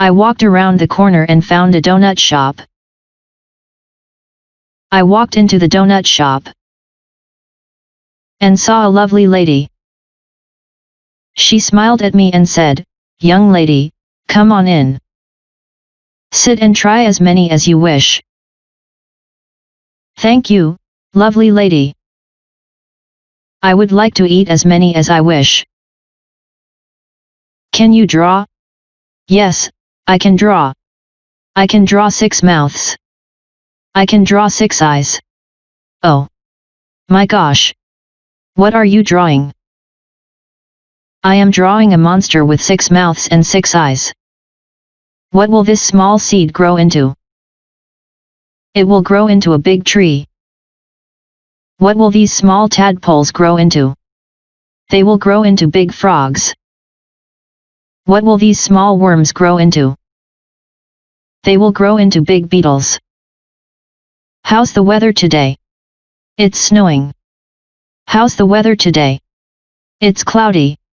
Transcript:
I walked around the corner and found a donut shop. I walked into the donut shop and saw a lovely lady. She smiled at me and said, "Young lady, come on in. Sit and try as many as you wish." "Thank you, lovely lady. I would like to eat as many as I wish." "Can you draw?" "Yes, I can draw. I can draw 6 mouths. I can draw 6 eyes." "Oh. My gosh. What are you drawing?" "I am drawing a monster with 6 mouths and 6 eyes." "What will this small seed grow into?" "It will grow into a big tree." "What will these small tadpoles grow into?" "They will grow into big frogs." "What will these small worms grow into?" "They will grow into big beetles." "How's the weather today?" "It's snowing." "How's the weather today?" "It's cloudy."